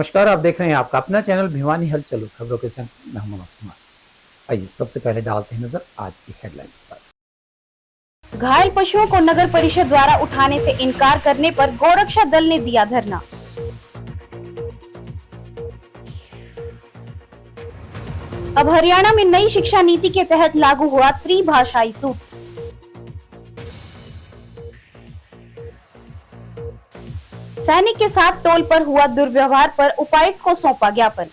नमस्कार, आप देख रहे हैं आपका अपना चैनल भिवानी हलचल खबरों के संग मैं हूं मनोज कुमार। आइए सबसे पहले डालते हैं नजर आज की हेडलाइंस पर। घायल पशुओं को नगर परिषद द्वारा उठाने से इनकार करने पर गौरक्षा दल ने दिया धरना। अब हरियाणा में नई शिक्षा नीति के तहत लागू हुआ त्रिभाषाई सूत्र। सैनिक के साथ टोल पर हुआ दुर्व्यवहार पर उपायुक्त को सौंपा ज्ञापन।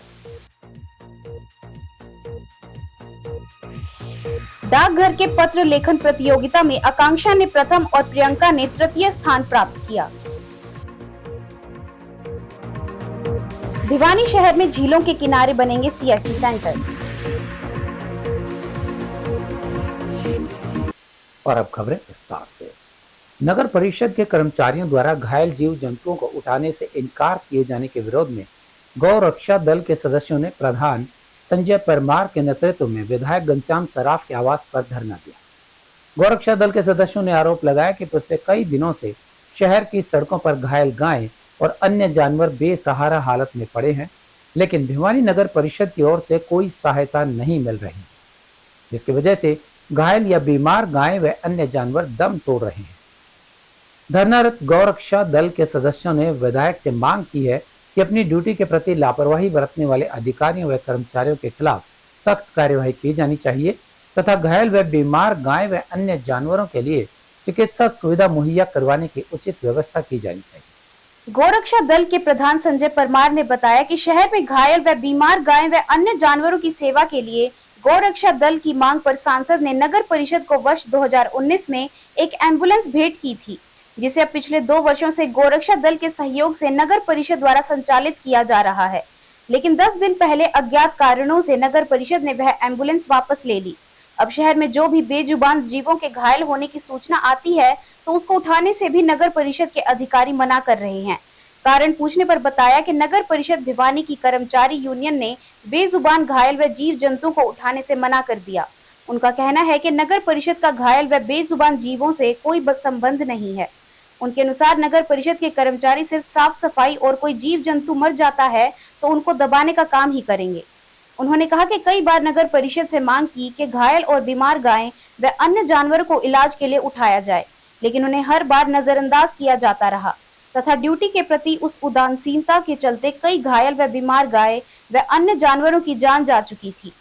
डाकघर के पत्र लेखन प्रतियोगिता में आकांक्षा ने प्रथम और प्रियंका ने तृतीय स्थान प्राप्त किया। भिवानी शहर में झीलों के किनारे बनेंगे सीएससी सेंटर। और अब खबरें विस्तार से। नगर परिषद के कर्मचारियों द्वारा घायल जीव जंतुओं को उठाने से इनकार किए जाने के विरोध में गौ रक्षा दल के सदस्यों ने प्रधान संजय परमार के नेतृत्व में विधायक घनश्याम सराफ के आवास पर धरना दिया। गौ रक्षा दल के सदस्यों ने आरोप लगाया कि पिछले कई दिनों से शहर की सड़कों पर घायल गायें और अन्य जानवर बेसहारा हालत में पड़े हैं, लेकिन भिवानी नगर परिषद की ओर से कोई सहायता नहीं मिल रही, जिसकी वजह से घायल या बीमार गायें व अन्य जानवर दम तोड़ रहे हैं। धरनारत गौरक्षा दल के सदस्यों ने विधायक से मांग की है कि अपनी ड्यूटी के प्रति लापरवाही बरतने वाले अधिकारियों व कर्मचारियों के खिलाफ सख्त कार्यवाही की जानी चाहिए तथा घायल व बीमार गाय व अन्य जानवरों के लिए चिकित्सा सुविधा मुहैया करवाने की उचित व्यवस्था की जानी चाहिए। गौरक्षा दल के प्रधान संजय परमार ने बताया कि शहर में घायल व बीमार गाय व अन्य जानवरों की सेवा के लिए गौरक्षा दल की मांग पर सांसद ने नगर परिषद को वर्ष 2019 में एक एम्बुलेंस भेंट की थी, जिसे अब पिछले 2 वर्षों से गौरक्षा दल के सहयोग से नगर परिषद द्वारा संचालित किया जा रहा है। लेकिन 10 दिन पहले अज्ञात कारणों से नगर परिषद ने वह एम्बुलेंस वापस ले ली। अब शहर में जो भी बेजुबान जीवों के घायल होने की सूचना आती है तो उसको उठाने से भी नगर परिषद के अधिकारी मना कर रहे हैं। कारण पूछने पर बताया कि नगर परिषद भिवानी की कर्मचारी यूनियन ने बेजुबान घायल व जीव जंतु को उठाने से मना कर दिया। उनका कहना है कि नगर परिषद का घायल व बेजुबान जीवों से कोई संबंध नहीं है। उनके अनुसार नगर परिषद के कर्मचारी सिर्फ साफ सफाई और कोई जीव जंतु मर जाता है तो उनको दबाने का काम ही करेंगे। उन्होंने कहा कि कई बार नगर परिषद से मांग की कि घायल और बीमार गायें व अन्य जानवरों को इलाज के लिए उठाया जाए, लेकिन उन्हें हर बार नजरअंदाज किया जाता रहा तथा ड्यूटी के प्रति उस उदासीनता के चलते कई घायल व बीमार गाय व अन्य जानवरों की जान जा चुकी थी।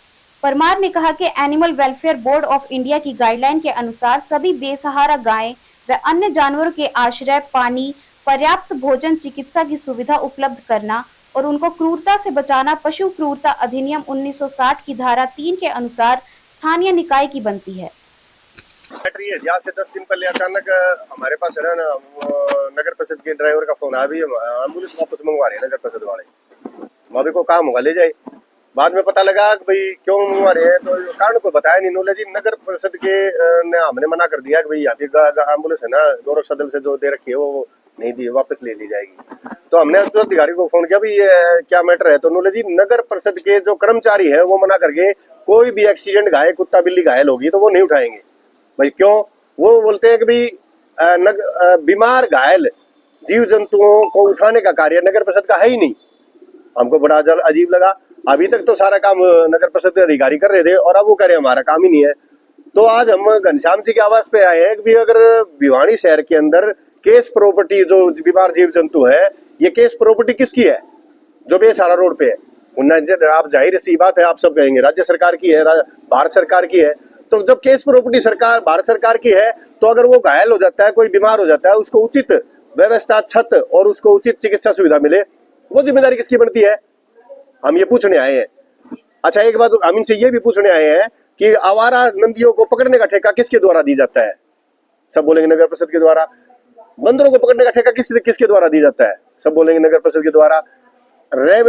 परमार ने कहा कि animal welfare board of India की गाइडलाइन के अनुसार सभी बेसहारा गायें व अन्य जानवरों के आश्रय, पानी, पर्याप्त भोजन, चिकित्सा की सुविधा उपलब्ध करना और उनको क्रूरता से बचाना पशु क्रूरता अधिनियम 1960 की धारा 3 के अनुसार स्थानीय निकाय की बनती है। यहाँ से 10 दिन पहले अचानक हमारे पास है ना नगर परिषद के ड्राइवर का फोन आया, भी एम्बुलेंस वापस मंगवा रहे हैं नगर परिषद वाले। भाभी को काम होगा ले जाए। बाद में पता लगा कि भाई क्यों मंगवा रहे हैं, तो कारण को बताया नहीं नॉलेज। नगर परिषद के ने हमने मना कर दिया कि भाई यहाँ पे एम्बुलेंस है ना गौरक्षा दल से जो दे रखी है वो नहीं दी, वापस ले ली जाएगी। तो हमने जो अधिकारी को फोन किया, भाई ये क्या मैटर है, तो नॉलेज नगर परिषद के जो कर्मचारी है वो मना करके कोई भी एक्सीडेंट घायल कुत्ता बिल्ली घायल होगी तो वो नहीं उठाएंगे। भाई क्यों? वो बोलते हैं कि भाई बीमार घायल जीव जंतुओं को उठाने का कार्य नगर परिषद का है ही नहीं। हमको बड़ा अजीब लगा। अभी तक तो सारा काम नगर परिषद के अधिकारी कर रहे थे और अब वो कह रहे हैं हमारा काम ही नहीं है। तो आज हम घनश्याम जी के आवास पे आए हैं कि अगर भिवानी शहर के अंदर केस प्रॉपर्टी जो बीमार जीव जंतु है, ये केस प्रॉपर्टी किसकी है जो बेसहारा रोड पे है? आप जाहिर सी बात है, आप सब कहेंगे राज्य सरकार की है, भारत सरकार की है। तो जब केस प्रॉपर्टी सरकार भारत सरकार की है तो अगर वो घायल हो जाता है, कोई बीमार हो जाता है, उसको उचित व्यवस्था, छत और उसको उचित चिकित्सा सुविधा मिले, वो जिम्मेदारी किसकी बनती है? हम ये पूछने आए हैं। अच्छा, एक बात हम इनसे ये भी पूछने आए हैं कि आवारा नंदियों को पकड़ने का ठेका किसके द्वारा दी जाता है? सब बोलेंगे नगर परिषद के द्वारा। बंदरों को पकड़ने का ठेका किसके द्वारा दी जाता है? सब बोलेंगे नगर परिषद के द्वारा।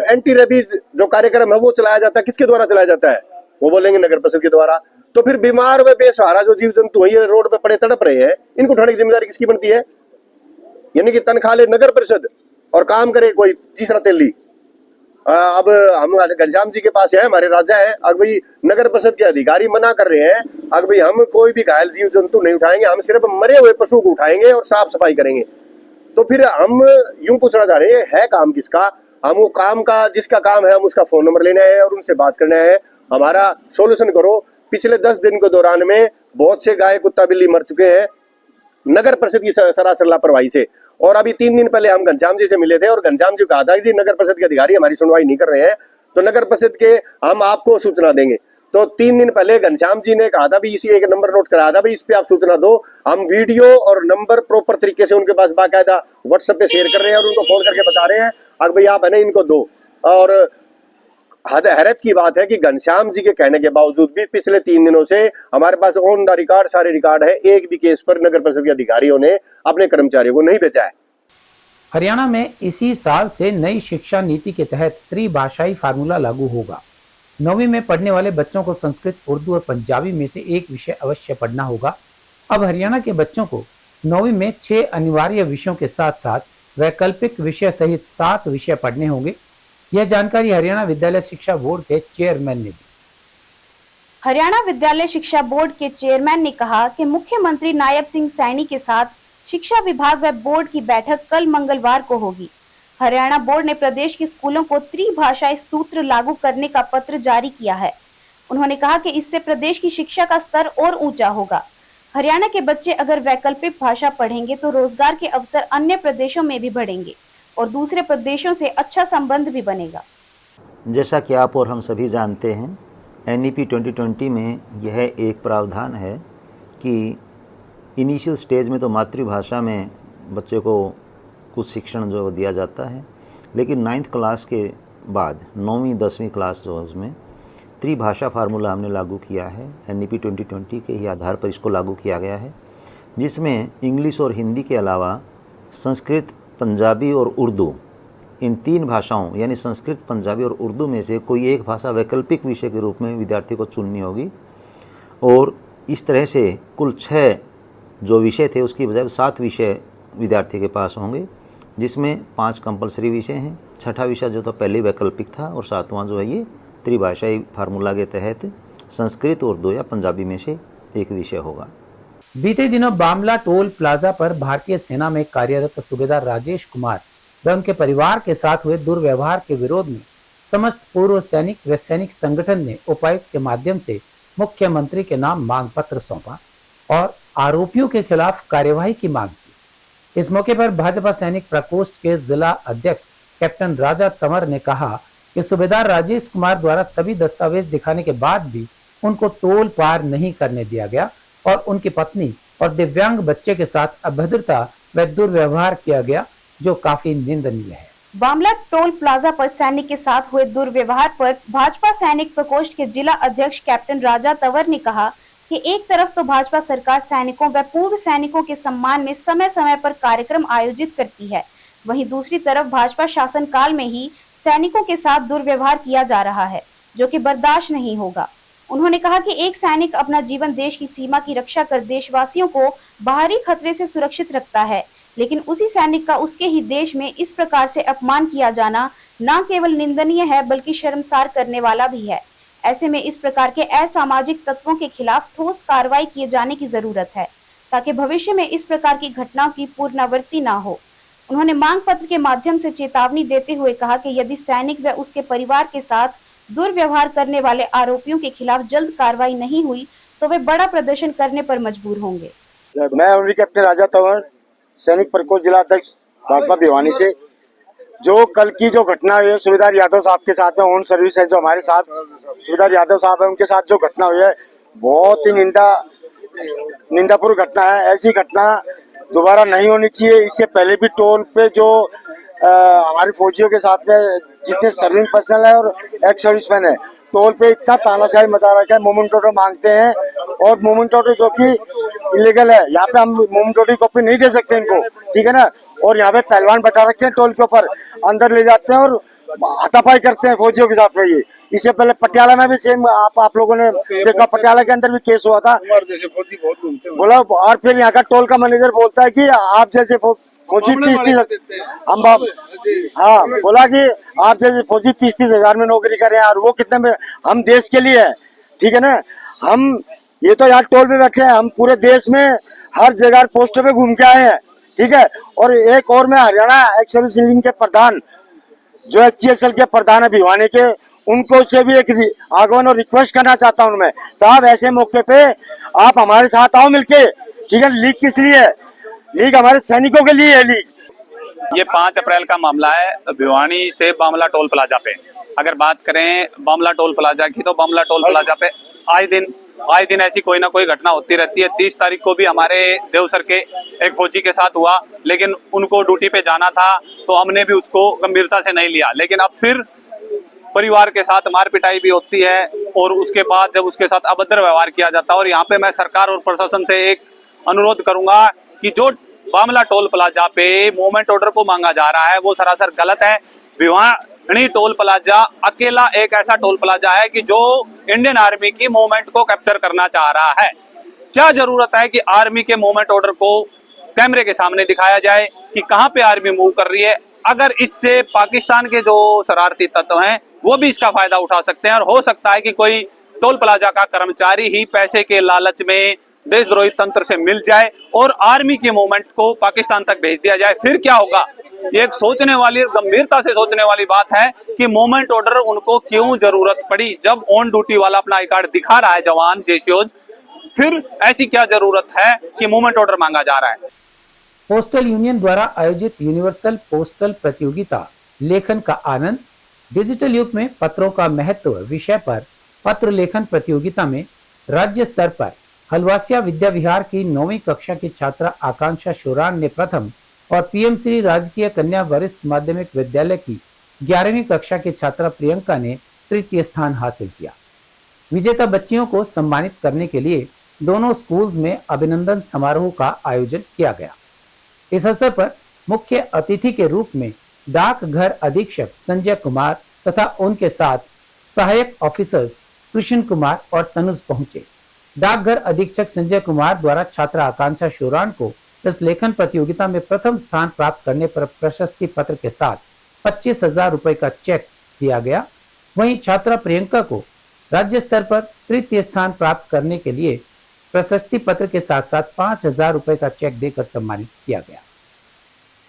एंटी रेबीज जो कार्यक्रम है वो चलाया जाता है, किसके द्वारा चलाया जाता है? वो बोलेंगे नगर परिषद के द्वारा। तो फिर बीमार व बेसहारा जो जीव जंतु है ये रोड पे पड़े तड़प रहे हैं, इनको उठाने की जिम्मेदारी किसकी बनती है? यानी कि तनख्वाह ले नगर परिषद और काम करे कोई तीसरा तेली। अब हम घनश्याम जी के पास है, हमारे राजा है, अगर भाई नगर परिषद के अधिकारी मना कर रहे हैं, अगर भाई हम कोई भी घायल जीव जंतु नहीं उठाएंगे, हम सिर्फ मरे हुए पशु को उठाएंगे और साफ सफाई करेंगे। तो फिर हम यूं पूछना चाह रहे हैं, है काम किसका? हम वो काम का जिसका काम है हम उसका फोन नंबर लेने आए हैं और उनसे बात करने आए हैं, हमारा सोल्यूशन करो। पिछले 10 दिन के दौरान में बहुत से गाय कुत्ता बिल्ली मर चुके हैं नगर परिषद की सरासर लापरवाही से। और अभी 3 दिन पहले हम घनश्याम जी से मिले थे और घनश्याम जी कहा था कि जी नगर परिषद के अधिकारी हमारी सुनवाई नहीं कर रहे हैं, तो नगर परिषद के हम आपको सूचना देंगे। तो 3 दिन पहले घनश्याम जी ने कहा था भी इसी एक नंबर नोट कराया था, भी इस पे आप सूचना दो। हम वीडियो और नंबर प्रॉपर तरीके से उनके पास बाकायदा व्हाट्सएप पे शेयर कर रहे हैं और उनको फोन करके बता रहे हैं अगर भाई आप है ना इनको दो। और हैरत की बात है कि घनश्याम जी के कहने के बावजूद भी पिछले 3 दिनों से हमारे पास ऑन द रिकॉर्ड सारे रिकॉर्ड है, एक भी केस पर नगर परिषद के अधिकारियों ने अपने कर्मचारियों को नहीं भेजा है। हरियाणा में इसी साल से नई शिक्षा नीति के तहत त्रिभाषाई फार्मूला लागू होगा। 9वीं में पढ़ने वाले बच्चों को संस्कृत, उर्दू और पंजाबी में से एक विषय अवश्य पढ़ना होगा। अब हरियाणा के बच्चों को 9वीं में 6 अनिवार्य विषयों के साथ साथ वैकल्पिक विषय सहित 7 विषय पढ़ने होंगे। यह जानकारी हरियाणा विद्यालय शिक्षा बोर्ड के चेयरमैन ने दी। हरियाणा विद्यालय शिक्षा बोर्ड के चेयरमैन ने कहा कि मुख्यमंत्री नायब सिंह सैनी के साथ शिक्षा विभाग व बोर्ड की बैठक कल मंगलवार को होगी। हरियाणा बोर्ड ने प्रदेश के स्कूलों को त्रिभाषाई सूत्र लागू करने का पत्र जारी किया है। उन्होंने कहा कि इससे प्रदेश की शिक्षा का स्तर और ऊंचा होगा। हरियाणा के बच्चे अगर वैकल्पिक भाषा पढ़ेंगे तो रोजगार के अवसर अन्य प्रदेशों में भी बढ़ेंगे और दूसरे प्रदेशों से अच्छा संबंध भी बनेगा। जैसा कि आप और हम सभी जानते हैं, NEP 2020 में यह एक प्रावधान है कि इनिशियल स्टेज में तो मातृभाषा में बच्चे को कुछ शिक्षण जो दिया जाता है, लेकिन 9th क्लास के बाद 9वीं 10वीं क्लास जो है उसमें त्रिभाषा फार्मूला हमने लागू किया है। NEP 2020 के ही आधार पर इसको लागू किया गया है, जिसमें इंग्लिश और हिंदी के अलावा संस्कृत, पंजाबी और उर्दू, इन 3 भाषाओं यानी संस्कृत, पंजाबी और उर्दू में से कोई एक भाषा वैकल्पिक विषय के रूप में विद्यार्थी को चुननी होगी। और इस तरह से कुल 6 जो विषय थे उसकी बजाय 7 विषय विद्यार्थी के पास होंगे, जिसमें 5 कंपलसरी विषय हैं। 6ठा विषय जो था पहले वैकल्पिक था और 7वां जो है ये त्रिभाषाई फार्मूला के तहत संस्कृत, उर्दू या पंजाबी में से एक विषय होगा। बीते दिनों बामला टोल प्लाजा पर भारतीय सेना में कार्यरत सूबेदार राजेश कुमार व उनके परिवार के साथ हुए दुर्व्यवहार के विरोध में समस्त पूर्व सैनिक व सैनिक संगठन ने उपायुक्त के माध्यम से मुख्यमंत्री के नाम मांग पत्र सौंपा और आरोपियों के खिलाफ कार्यवाही की मांग की। इस मौके पर भाजपा सैनिक प्रकोष्ठ के जिला अध्यक्ष कैप्टन राजा तंवर ने कहा कि सूबेदार राजेश कुमार द्वारा सभी दस्तावेज दिखाने के बाद भी उनको टोल पार नहीं करने दिया गया और उनकी पत्नी और दिव्यांग बच्चे के साथ अभद्रता व दुर्व्यवहार किया गया, जो काफी निंदनीय है। बामला टोल प्लाजा पर सैनिक के साथ हुए दुर्व्यवहार पर भाजपा सैनिक प्रकोष्ठ के जिला अध्यक्ष कैप्टन राजा तंवर ने कहा कि एक तरफ तो भाजपा सरकार सैनिकों व पूर्व सैनिकों के सम्मान में समय समय पर कार्यक्रम आयोजित करती है, वहीं दूसरी तरफ भाजपा शासन काल में ही सैनिकों के साथ दुर्व्यवहार किया जा रहा है, जो कि बर्दाश्त नहीं होगा। उन्होंने कहा कि एक सैनिक अपना जीवन देश की सीमा की रक्षा कर देशवासियों को बाहरी खतरे से सुरक्षित रखता है, लेकिन उसी सैनिक का उसके ही देश में इस प्रकार से अपमान किया जाना न केवल निंदनीय है बल्कि शर्मसार करने वाला भी है। ऐसे में इस प्रकार के असामाजिक तत्वों के खिलाफ ठोस कार्रवाई किए जाने की जरूरत है, ताकि भविष्य में इस प्रकार की घटनाओं की पुनरावृत्ति न हो। उन्होंने मांग पत्र के माध्यम से चेतावनी देते हुए कहा कि यदि सैनिक व उसके परिवार के साथ दुर्व्यवहार करने वाले आरोपियों के खिलाफ जल्द कार्रवाई नहीं हुई तो वे बड़ा प्रदर्शन करने पर मजबूर होंगे। मैं कैप्टन राजा तंवर, सैनिक प्रकोष्ठ जिला अध्यक्ष भाजपा भिवानी से। जो कल की जो घटना हुई है सूबेदार यादव साहब के साथ में, ऑन सर्विस है जो हमारे साथ सूबेदार यादव साहब है, उनके साथ जो घटना हुई है बहुत ही निंदापूर्ण घटना है। ऐसी घटना दोबारा नहीं होनी चाहिए। इससे पहले भी टोल पे जो हमारे फौजियों के साथ में जितने सर्विंग पर्सनल है और एक्स सर्विसमैन है, टोल पे इतना तानाशाही मचा रखा है, मोमेंट टोटो मांगते हैं और मोमेंट टोटो जो कि इलीगल है। यहाँ पे हम मोमेंट टोटो की कॉपी नहीं दे सकते इनको, ठीक है ना। और यहाँ पे पहलवान बैठा रखे हैं टोल के ऊपर, अंदर ले जाते हैं और हाथापाई करते हैं फौजियों के साथ में। ये इससे पहले पटियाला में भी सेम आप लोगों ने देखा, पटियाला के अंदर भी केस हुआ था। बोला और फिर यहाँ का टोल का मैनेजर बोलता है कि आप जैसे फौजी 30 हम हाँ बोला कि आप जैसे फौजी 30 हजार में नौकरी कर रहे हैं और वो कितने में, हम देश के लिए है, ठीक है ना। हम ये तो यार टोल पे बैठे हैं, हम पूरे देश में हर जगह पोस्टों पे घूम के आए हैं, ठीक है। और एक और मैं हरियाणा एक्स सर्विस इंजीनियरिंग के प्रधान जो HCSL के प्रधान है भिवानी के, उनको से भी एक आह्वान और रिक्वेस्ट करना चाहता हूँ मैं, साहब ऐसे मौके पे आप हमारे साथ आओ मिलके, ठीक है। लीग किस लिए है? लीग हमारे सैनिकों के लिए है लीग। ये 5 अप्रैल का मामला है भिवानी से बामला टोल प्लाजा पे। अगर बात करें बामला टोल प्लाजा की, तो बामला टोल प्लाजा पे आए दिन ऐसी कोई ना कोई घटना होती रहती है। 30 तारीख को भी हमारे देवसर के एक फौजी के साथ हुआ, लेकिन उनको ड्यूटी पे जाना था तो हमने भी उसको गंभीरता से नहीं लिया। लेकिन अब फिर परिवार के साथ मार पिटाई भी होती है और उसके बाद जब उसके साथ अभद्र व्यवहार किया जाता है। और यहाँ पे मैं सरकार और प्रशासन से एक अनुरोध करूंगा कि जो बामला टोल प्लाजा पे मूवमेंट ऑर्डर को मांगा जा रहा है वो सरासर गलत है। भिवानी टोल प्लाजा अकेला एक ऐसा टोल प्लाजा है कि जो इंडियन आर्मी की मूवमेंट को कैप्चर करना चाह रहा है। क्या जरूरत है कि आर्मी के मूवमेंट ऑर्डर को कैमरे के सामने दिखाया जाए कि कहां पे आर्मी मूव कर रही है। अगर इससे पाकिस्तान के जो शरारती तत्व हैं वो भी इसका फायदा उठा सकते हैं और हो सकता है कि कोई टोल प्लाजा का कर्मचारी ही पैसे के लालच में देशद्रोही तंत्र से मिल जाए और आर्मी के मूवमेंट को पाकिस्तान तक भेज दिया जाए। फिर क्या होगा? ये एक सोचने वाली, गंभीरता से सोचने वाली बात है कि मूवमेंट ऑर्डर उनको क्यों जरूरत पड़ी, जब ऑन ड्यूटी वाला अपना आई कार्ड दिखा रहा है जवान जेसीओज, फिर ऐसी क्या जरूरत है कि मूवमेंट ऑर्डर मांगा जा रहा है। पोस्टल यूनियन द्वारा आयोजित यूनिवर्सल पोस्टल प्रतियोगिता लेखन का आनंद, डिजिटल युग में पत्रों का महत्व विषय पर पत्र लेखन प्रतियोगिता में राज्य स्तर पर हलवासिया विद्या विहार की 9वीं कक्षा की छात्रा आकांक्षा शोरान ने प्रथम और पीएम श्री राजकीय कन्या वरिष्ठ माध्यमिक विद्यालय की 11वीं कक्षा की छात्रा प्रियंका ने तृतीय स्थान हासिल किया। विजेता बच्चियों को सम्मानित करने के लिए दोनों स्कूल्स में अभिनंदन समारोह का आयोजन किया गया। इस अवसर पर मुख्य अतिथि के रूप में डाकघर अधीक्षक संजय कुमार तथा उनके साथ सहायक ऑफिसर्स कृष्ण कुमार और तनुज पहुंचे। डाकघर अधीक्षक संजय कुमार द्वारा छात्रा आकांक्षा शोरान को इस लेखन प्रतियोगिता में प्रथम स्थान प्राप्त करने पर प्रशस्ति पत्र के साथ 25,000 रुपए का चेक दिया गया। वहीं छात्रा प्रियंका को राज्य स्तर पर तृतीय स्थान प्राप्त करने के लिए प्रशस्ति पत्र के साथ साथ 5,000 रुपए का चेक देकर सम्मानित किया गया।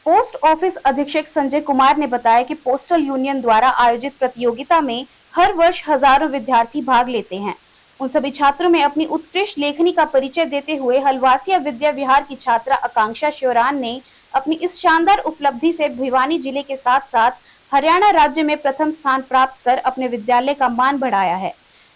पोस्ट ऑफिस अधीक्षक संजय कुमार ने बताया कि पोस्टल यूनियन द्वारा आयोजित प्रतियोगिता में हर वर्ष हजारों विद्यार्थी भाग लेते हैं। उन सभी छात्रों में अपनी उत्कृष्ट लेखनी का परिचय देते हुए हलवासिया विद्या विहार की छात्रा आकांक्षा शोरान ने अपनी इस शानदार उपलब्धि से भिवानी जिले के साथ साथ हरियाणा राज्य में प्रथम स्थान प्राप्त कर अपने विद्यालय का मान बढ़ाया है।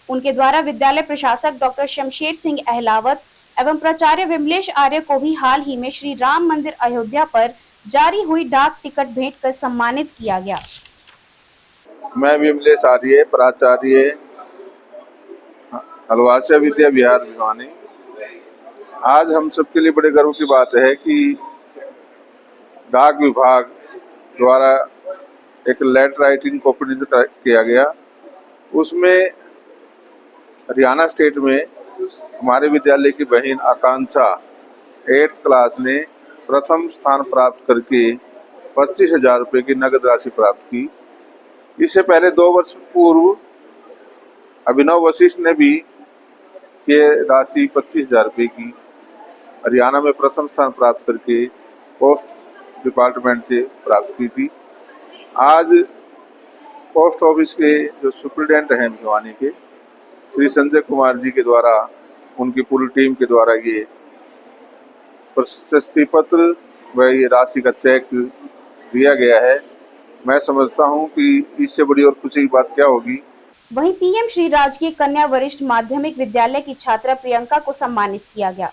उनके द्वारा विद्यालय प्रशासक डॉक्टर शमशेर सिंह अहलावत एवं प्राचार्य विमलेश आर्य को भी हाल ही में श्री राम मंदिर अयोध्या पर जारी हुई डाक टिकट भेंट कर सम्मानित किया गया। मैं विमलेश आर्य, प्राचार्य हलवासिया विद्या विहार भिवानी। आज हम सबके लिए बड़े गर्व की बात है कि डाक विभाग द्वारा एक लेटर राइटिंग कॉम्पिटिशन किया गया। उसमें हरियाणा स्टेट में हमारे विद्यालय की बहन आकांक्षा 8th क्लास ने प्रथम स्थान प्राप्त करके 25,000 रुपये की नगद राशि प्राप्त की। इससे पहले 2 वर्ष पूर्व अभिनव वशिष्ठ ने भी ये राशि 25,000 रुपये की हरियाणा में प्रथम स्थान प्राप्त करके पोस्ट डिपार्टमेंट से प्राप्त की थी। आज पोस्ट ऑफिस के जो सुप्रिटेंडेंट हैं भिवानी के श्री संजय कुमार जी के द्वारा, उनकी पूरी टीम के द्वारा ये प्रशस्ति पत्र व ये राशि का चेक दिया गया है। मैं समझता हूं कि इससे बड़ी और खुशी की बात क्या होगी। वहीं पीएम श्री राजकीय कन्या वरिष्ठ माध्यमिक विद्यालय की छात्रा प्रियंका को सम्मानित किया गया।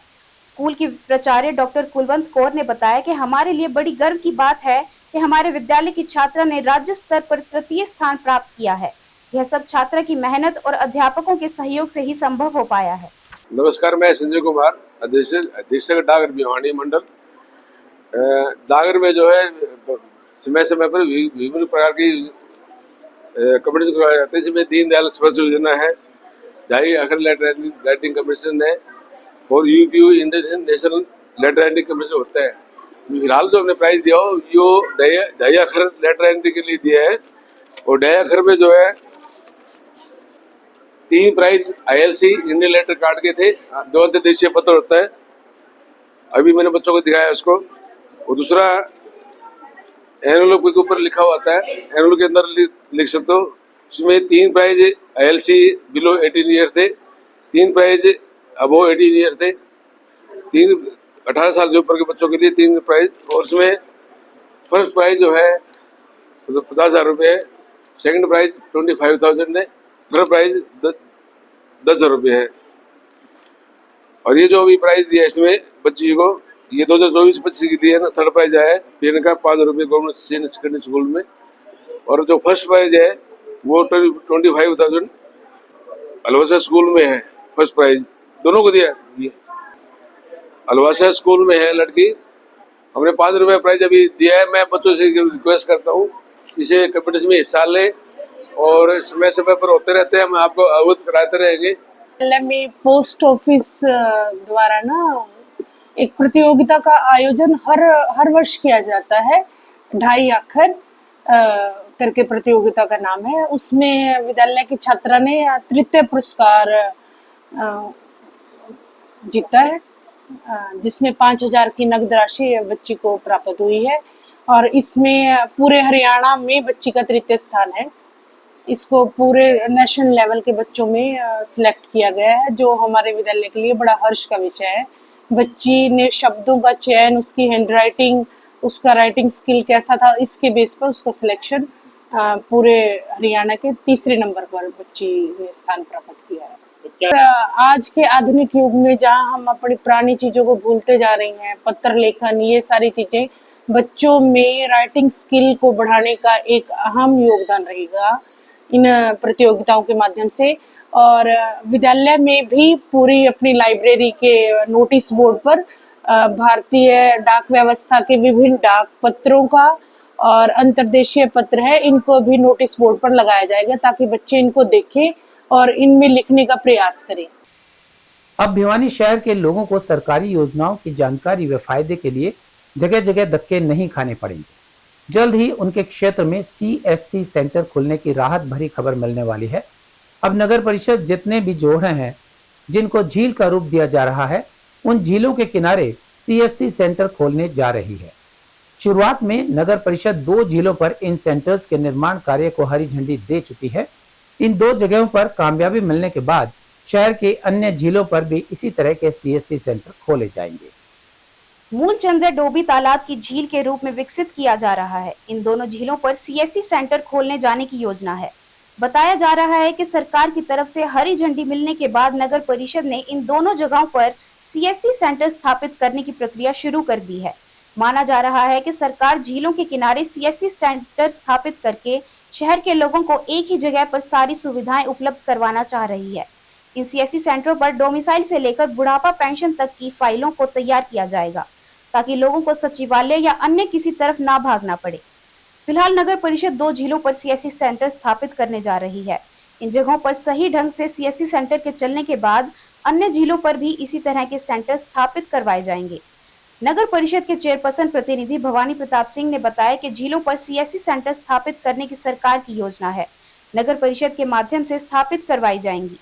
स्कूल की प्राचार्य डॉक्टर कुलवंत कौर ने बताया कि हमारे लिए बड़ी गर्व की बात है कि हमारे विद्यालय की छात्रा ने राज्य स्तर पर तृतीय स्थान प्राप्त किया है। यह सब छात्रा की मेहनत और अध्यापकों के सहयोग से ही संभव हो पाया है। नमस्कार, मैं संजय कुमार, अधीक्षक डाकघर भिवानी मंडल। डाकघर में जो है समय समय पर विभिन्न प्रकार की कॉम्पिटिशन करवाए जाते हैं। इसमें दीनदयाल स्पर्श योजना है, 2.5 अक्षर लेटर राइटिंग कॉम्पिटिशन है और UPU Indian national letter writing competition होता है। फिलहाल जो हमने प्राइज दिया हो यो 2.5 अक्षर लेटर राइटिंग के लिए दिया है और 2.5 अक्षर में जो है 3 prize ILC Indian letter card के थे, 2 अंतर्देशीय पत्र होता है, अभी मैंने बच्चों को दिखाया उसको। और दूसरा एनवलप के ऊपर लिखा हुआ आता है, एनवलप के अंदर लिख सकते हो। उसमें 3 प्राइज ILC बिलो 18 ईयर थे, 3 प्राइज अबो 18 ईयर थे, 3 18 साल से ऊपर के बच्चों के लिए 3 प्राइज, और उसमें फर्स्ट प्राइज जो है 50,000 रुपये है, सेकंड प्राइज 25,000 है, थर्ड प्राइज 10,000 रुपये है। और ये जो अभी प्राइज दिया इसमें बच्ची को, ये 2024-25 की दिया है ना, थर्ड प्राइज आया है पेन का 5,000 रुपये गवर्नमेंट सीनियर सेकेंडरी स्कूल में, और जो फर्स्ट प्राइज है वो 25,000 अलवासा स्कूल में है। फर्स्ट प्राइज दोनों को दिया है। अलवासा स्कूल में है लड़की, हमने 5 रुपये प्राइज अभी दिया है। मैं बच्चों से रिक्वेस्ट करता हूँ इसे कंपटीशन में हिस्सा ले, और समय समय पर होते रहते हैं, हम आपको अवगत कराते रहेंगे। में पोस्ट ऑफिस द्वारा ना एक प्रतियोगिता का आयोजन हर वर्ष किया जाता है। 2.5 अक्षर करके प्रतियोगिता का नाम है। उसमें विद्यालय की छात्रा ने तृतीय पुरस्कार जीता है, जिसमें 5,000 की नगद राशि बच्ची को प्राप्त हुई है, और इसमें पूरे हरियाणा में बच्ची का तृतीय स्थान है। इसको पूरे नेशनल लेवल के बच्चों में सिलेक्ट किया गया है, जो हमारे विद्यालय के लिए बड़ा हर्ष का विषय है। बच्ची ने शब्दों का चयन, उसकी हैंडराइटिंग, उसका राइटिंग स्किल कैसा था, इसके बेस पर उसका सिलेक्शन पूरे हरियाणा के 3रे नंबर पर बच्ची ने स्थान प्राप्त किया है। आज के आधुनिक युग में जहां हम अपनी पुरानी चीज़ों को भूलते जा रहे हैं, पत्र लेखन, ये सारी चीज़ें, बच्चों में राइटिंग स्किल को बढ़ाने का एक अहम योगदान रहेगा इन प्रतियोगिताओं के माध्यम से। और विद्यालय में भी पूरी अपनी लाइब्रेरी के नोटिस बोर्ड पर भारतीय डाक व्यवस्था के विभिन्न डाक पत्रों का और अंतर्देशीय पत्र है, इनको भी नोटिस बोर्ड पर लगाया जाएगा, ताकि बच्चे इनको देखें और इनमें लिखने का प्रयास करें। अब भिवानी शहर के लोगों को सरकारी योजनाओं की जानकारी व फायदे के लिए जगह जगह धक्के नहीं खाने पड़ेंगे। जल्द ही उनके क्षेत्र में CSC सेंटर खुलने की राहत भरी खबर मिलने वाली है। अब नगर परिषद जितने भी जोड़े हैं जिनको झील का रूप दिया जा रहा है, उन झीलों के किनारे CSC सेंटर खोलने जा रही है। शुरुआत में नगर परिषद 2 झीलों पर इन सेंटर्स के निर्माण कार्य को हरी झंडी दे चुकी है। इन 2 जगहों पर कामयाबी मिलने के बाद शहर के अन्य झीलों पर भी इसी तरह के CSC सेंटर खोले जाएंगे। मूलचंद्र डोबी तालाब की झील के रूप में विकसित किया जा रहा है। इन दोनों झीलों पर CSC सेंटर खोलने जाने की योजना है। बताया जा रहा है कि सरकार की तरफ से हरी झंडी मिलने के बाद नगर परिषद ने इन दोनों जगहों पर CSC सेंटर स्थापित करने की प्रक्रिया शुरू कर दी है। माना जा रहा है कि सरकार झीलों के किनारे CSC सेंटर स्थापित करके शहर के लोगों को एक ही जगह पर सारी सुविधाएं उपलब्ध करवाना चाह रही है। इन CSC सेंटरों पर डोमिसाइल से लेकर बुढ़ापा पेंशन तक की फाइलों को तैयार किया जाएगा, ताकि लोगों को सचिवालय या अन्य किसी तरफ ना भागना पड़े। फिलहाल नगर परिषद 2 झीलों पर CSC सेंटर स्थापित करने जा रही है। इन जगहों पर सही ढंग से CSC सेंटर के चलने के बाद अन्य झीलों पर भी इसी तरह के सेंटर स्थापित करवाए जाएंगे। नगर परिषद के चेयरपर्सन प्रतिनिधि भवानी प्रताप सिंह ने बताया कि झीलों पर CSC सेंटर स्थापित करने की सरकार की योजना है, नगर परिषद के माध्यम से स्थापित करवाई जाएंगी।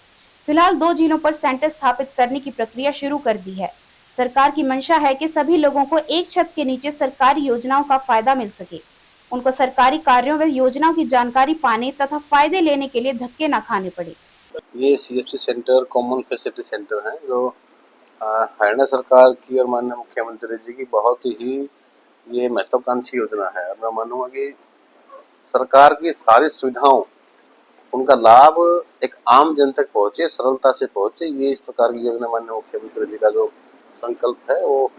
फिलहाल 2 झीलों पर सेंटर स्थापित करने की प्रक्रिया शुरू कर दी है। सरकार की मंशा है कि सभी लोगों को एक छत के नीचे सरकारी योजनाओं का फायदा मिल सके, उनको सरकारी कार्यों व योजनाओं की जानकारी पाने तथा फायदे लेने के लिए धक्के न खाने पड़े। ये CSC centre common facility centre है, जो हरियाणा सरकार की और माननीय मुख्यमंत्री जी की बहुत ही ये महत्वाकांक्षी योजना है। और मैं मानूंगा कि सरकार की सारी सुविधाओं, उनका लाभ एक आम जन तक पहुंचे, सरलता से पहुंचे, ये इस प्रकार की योजना माननीय मुख्यमंत्री जी का जो संकल्प है वो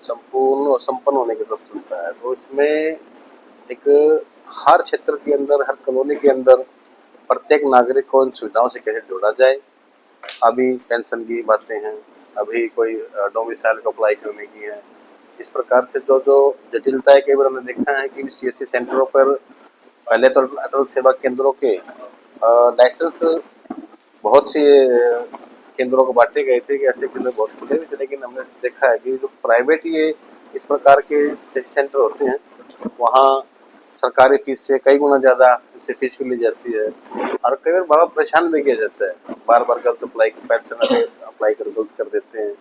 संपूर्ण और संपन्न होने की तरफ चलता है। तो इसमें एक हर क्षेत्र के अंदर, हर कॉलोनी के अंदर प्रत्येक नागरिक को इन सुविधाओं से कैसे जोड़ा जाए। अभी पेंशन की बातें हैं, अभी कोई डोमिसाइल को अप्लाई करने की है। इस प्रकार से जो जटिलता है, कई बार हमने देखा है कि CSC सेंटरों पर पहले तो अटल सेवा केंद्रों के लाइसेंस बहुत से केंद्रों को बांटे गए थे कि ऐसे केंद्र बहुत खुले भी थे, लेकिन हमने देखा है कि जो प्राइवेट ये इस प्रकार के CSC सेंटर होते हैं, वहाँ सरकारी फीस से कई गुना ज़्यादा इनसे फीस भी ली जाती है, और कई बार बहुत परेशान भी किया जाता है। बार बार गलत पेंशन अप्लाई कर गलत कर देते हैं,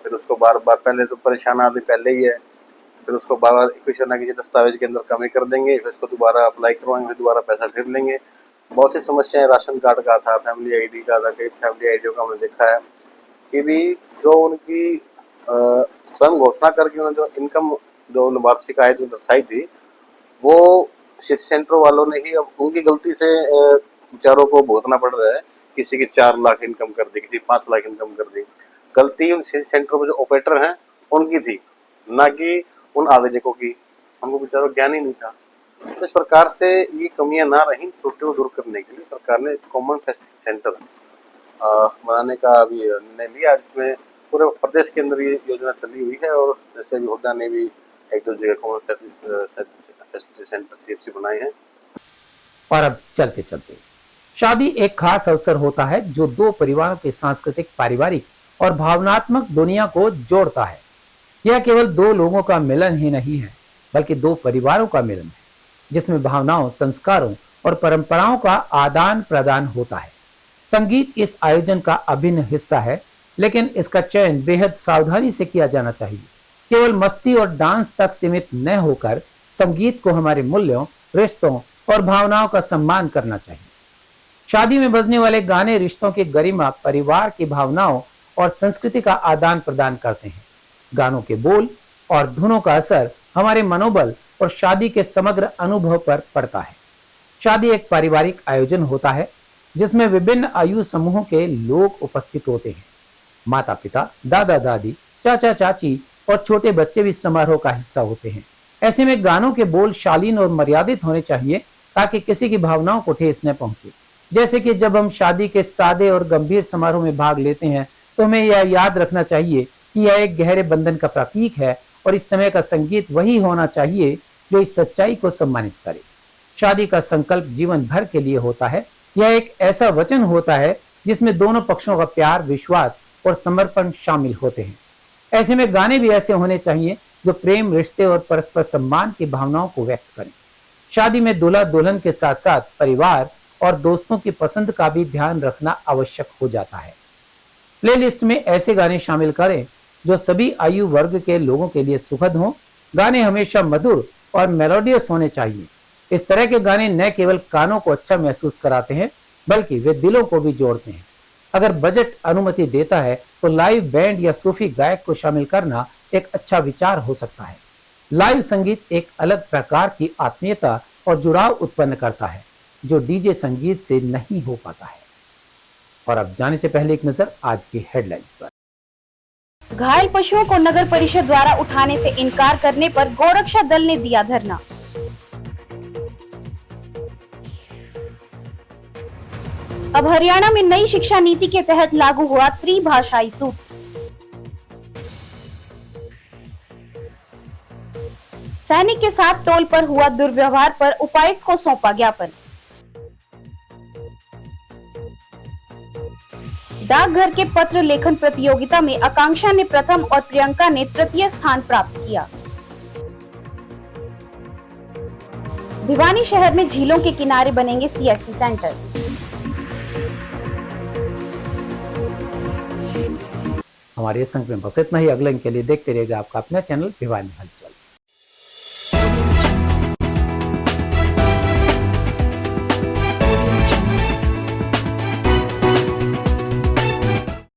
फिर उसको बार बार, पहले तो परेशान आदमी पहले ही है, फिर उसको बार बार इक्वेशन ना कीजिए, दस्तावेज के अंदर कमी कर देंगे, फिर उसको दोबारा अप्लाई करवाएंगे, फिर दोबारा पैसा फिर लेंगे। बहुत सी समस्याएं राशन कार्ड का था, फैमिली आईडी का था, कई फैमिली आईडियों का हमने देखा है कि भी जो उनकी स्वयं घोषणा करके उन्होंने जो इनकम जो वार्षिक आय जो दर्शाई थी वो सेंटर वालों ने ही अब उनकी गलती से बेचारों को भुगतना पड़ रहा है। किसी की 4 लाख इनकम कर दी, किसी 5 लाख इनकम कर दी। गलती उन सेंटरों में जो ऑपरेटर हैं उनकी थी, ना कि उन आवेदकों की। हमको बेचारों ज्ञान ही नहीं था। तो इस प्रकार से ये कमियां ना रहीं, त्रुटियों को दूर करने के लिए सरकार ने कॉमन फैसिलिटी सेंटर बनाने का अभी निर्णय लिया, जिसमें पूरे प्रदेश के अंदर ये योजना चली हुई है। और जैसे भी हुड्डा ने भी 1-2 जगह कॉमन फैसिलिटी सेंटर CFC बनाए हैं। और अब चलते चलते शादी एक खास अवसर होता है जो दो परिवारों के सांस्कृतिक, पारिवारिक और भावनात्मक दुनिया को जोड़ता है। यह केवल दो लोगों का मिलन ही नहीं है, बल्कि दो परिवारों का मिलन है, जिसमें भावनाओं, संस्कारों और परंपराओं का आदान प्रदान होता है। संगीत इस आयोजन का अभिन्न हिस्सा है, लेकिन इसका चयन बेहद सावधानी से किया जाना चाहिए। केवल मस्ती और डांस तक सीमित न होकर संगीत को हमारे मूल्यों, रिश्तों और भावनाओं का सम्मान करना चाहिए। शादी में बजने वाले गाने रिश्तों की गरिमा, परिवार की भावनाओं और संस्कृति का आदान प्रदान करते हैं। गानों के बोल और धुनों का असर हमारे मनोबल और शादी के समग्र अनुभव पर पड़ता है। शादी एक पारिवारिक आयोजन होता है जिसमें विभिन्न आयु समूहों के लोग उपस्थित होते हैं। माता पिता, दादा दादी, चाचा चाची और छोटे बच्चे भी समारोह का हिस्सा होते हैं। ऐसे में गानों के बोल शालीन और मर्यादित होने चाहिए ताकि किसी की भावनाओं को ठेस न पहुंचे। जैसे कि जब हम शादी के सादे और गंभीर समारोह में भाग लेते हैं तो हमें यह याद रखना चाहिए कि यह एक गहरे बंधन का प्रतीक है और इस समय का संगीत वही होना चाहिए जो इस सच्चाई को सम्मानित करे। शादी का संकल्प जीवन भर के लिए होता है। यह एक ऐसा वचन होता है जिसमें दोनों पक्षों का प्यार, विश्वास और समर्पण शामिल होते हैं। ऐसे में गाने भी ऐसे होने चाहिए जो प्रेम, रिश्ते और परस्पर सम्मान की भावनाओं को व्यक्त करें। शादी में दूल्हा दुल्हन के साथ साथ परिवार और दोस्तों की पसंद का भी ध्यान रखना आवश्यक हो जाता है। प्लेलिस्ट में ऐसे गाने शामिल करें जो सभी आयु वर्ग के लोगों के लिए सुखद हों। गाने हमेशा मधुर और मेलोडियस होने चाहिए। इस तरह के गाने न केवल कानों को अच्छा महसूस कराते हैं, बल्कि वे दिलों को भी जोड़ते हैं। अगर बजट अनुमति देता है तो लाइव बैंड या सूफी गायक को शामिल करना एक अच्छा विचार हो सकता है। लाइव संगीत एक अलग प्रकार की आत्मीयता और जुड़ाव उत्पन्न करता है जो डीजे संगीत से नहीं हो पाता है। और अब जाने से पहले एक नजर आज की हेडलाइंस पर। घायल पशुओं को नगर परिषद द्वारा उठाने से इनकार करने पर गौरक्षा दल ने दिया धरना। अब हरियाणा में नई शिक्षा नीति के तहत लागू हुआ त्रिभाषाई सूत्र। सैनिक के साथ टोल पर हुआ दुर्व्यवहार पर उपायुक्त को सौंपा ज्ञापन। डाकघर के पत्र लेखन प्रतियोगिता में आकांक्षा ने प्रथम और प्रियंका ने तृतीय स्थान प्राप्त किया। भिवानी शहर में झीलों के किनारे बनेंगे CSC सेंटर। हमारे संग में बस इतना ही। अगले के लिए देखते रहेगा आपका अपना चैनल भिवानी हलचल।